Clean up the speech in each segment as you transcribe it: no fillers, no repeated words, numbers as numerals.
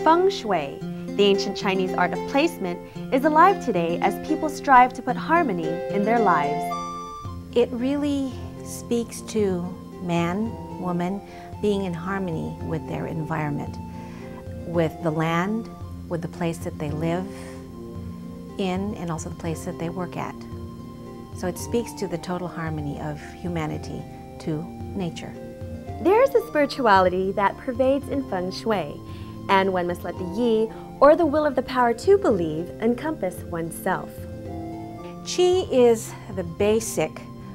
Feng Shui, the ancient Chinese art of placement, is alive today as people strive to put harmony in their lives. It really speaks to man, woman, being in harmony with their environment, with the land, with the place that they live in, and also the place that they work at. So it speaks to the total harmony of humanity to nature. There is a spirituality that pervades in Feng Shui, and one must let the yi, or the will of the power to believe, encompass oneself. Qi is the basic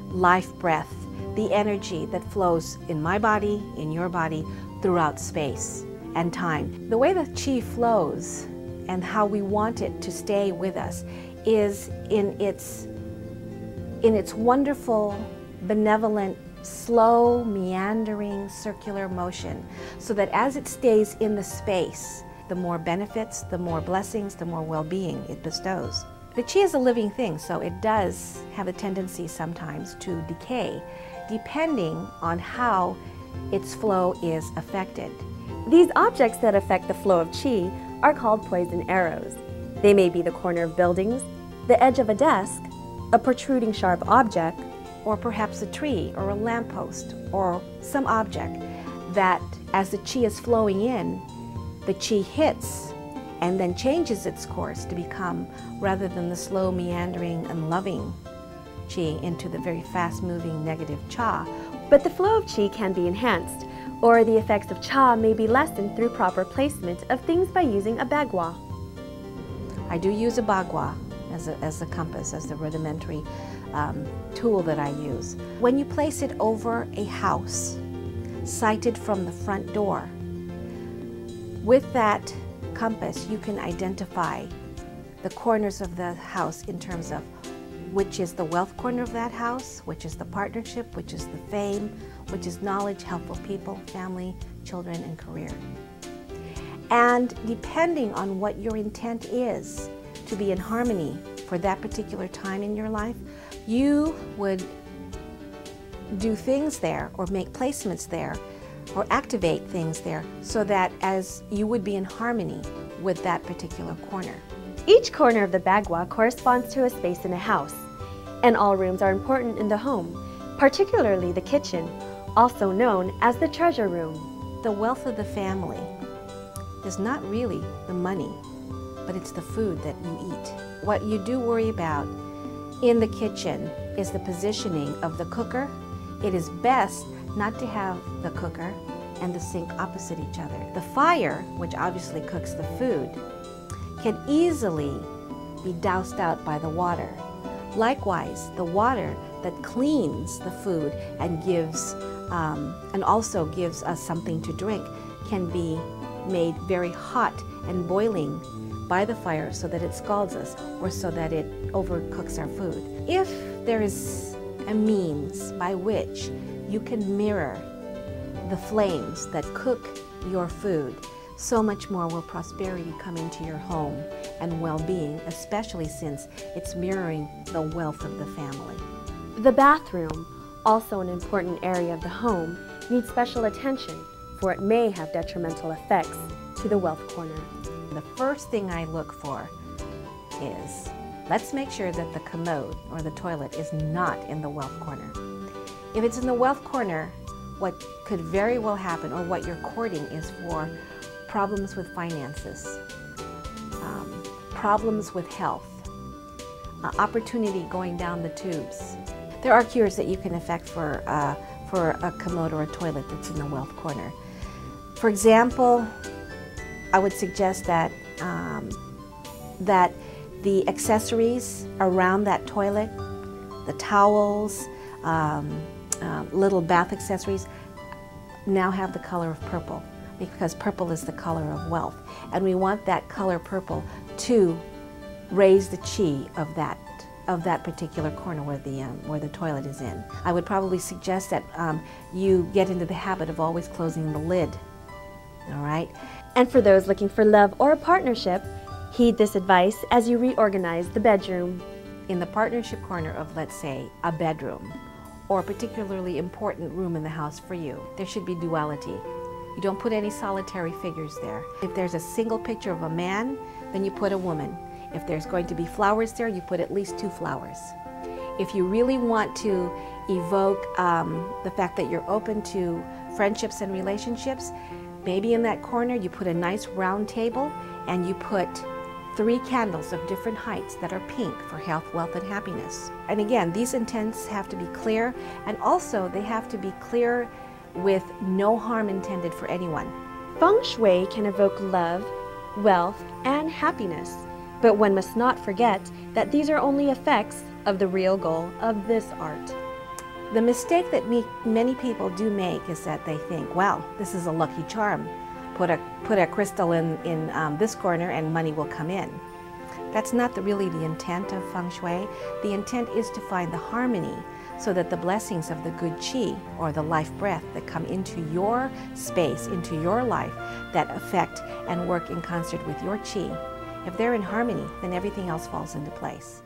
life breath, the energy that flows in my body, in your body, throughout space and time. The way that qi flows and how we want it to stay with us is in its wonderful, benevolent, slow, meandering, circular motion, so that as it stays in the space, the more benefits, the more blessings, the more well-being it bestows. The qi is a living thing, so it does have a tendency sometimes to decay, depending on how its flow is affected. These objects that affect the flow of qi are called poison arrows. They may be the corner of buildings, the edge of a desk, a protruding sharp object, or perhaps a tree or a lamppost or some object that, as the qi is flowing in, the qi hits and then changes its course to become, rather than the slow, meandering and loving qi, into the very fast-moving negative cha. But the flow of qi can be enhanced, or the effects of cha may be lessened through proper placement of things by using a bagua. I do use a bagua as a compass, as the rudimentary tool that I use. When you place it over a house, sighted from the front door, with that compass you can identify the corners of the house in terms of which is the wealth corner of that house, which is the partnership, which is the fame, which is knowledge, helpful people, family, children, and career. And depending on what your intent is to be in harmony for that particular time in your life, you would do things there or make placements there or activate things there so that as you would be in harmony with that particular corner. Each corner of the bagua corresponds to a space in a house, and all rooms are important in the home, particularly the kitchen, also known as the treasure room. The wealth of the family is not really the money, but it's the food that you eat. What you do worry about in the kitchen is the positioning of the cooker. It is best not to have the cooker and the sink opposite each other. The fire, which obviously cooks the food, can easily be doused out by the water. Likewise, the water that cleans the food and also gives us something to drink can be made very hot and boiling by the fire so that it scalds us or so that it overcooks our food. If there is a means by which you can mirror the flames that cook your food, so much more will prosperity come into your home and well-being, especially since it's mirroring the wealth of the family. The bathroom, also an important area of the home, needs special attention, for it may have detrimental effects to the wealth corner. The first thing I look for is, let's make sure that the commode or the toilet is not in the wealth corner. If it's in the wealth corner, what could very well happen, or what you're courting, is for problems with finances, problems with health, opportunity going down the tubes. There are cures that you can effect for a commode or a toilet that's in the wealth corner. For example, I would suggest that that the accessories around that toilet, the towels, little bath accessories, now have the color of purple, because purple is the color of wealth, and we want that color purple to raise the qi of that particular corner where the toilet is in. I would probably suggest that you get into the habit of always closing the lid. All right. And for those looking for love or a partnership, heed this advice as you reorganize the bedroom. In the partnership corner of, let's say, a bedroom, or a particularly important room in the house for you, there should be duality. You don't put any solitary figures there. If there's a single picture of a man, then you put a woman. If there's going to be flowers there, you put at least 2 flowers. If you really want to evoke the fact that you're open to friendships and relationships, maybe in that corner you put a nice round table and you put 3 candles of different heights that are pink for health, wealth, and happiness. And again, these intents have to be clear, and also they have to be clear with no harm intended for anyone. Feng Shui can evoke love, wealth, and happiness, but one must not forget that these are only effects of the real goal of this art. The mistake that many people do make is that they think, well, this is a lucky charm. Put a crystal in this corner and money will come in. That's not really the intent of Feng Shui. The intent is to find the harmony so that the blessings of the good qi, or the life breath that come into your space, into your life, that affect and work in concert with your qi, if they're in harmony, then everything else falls into place.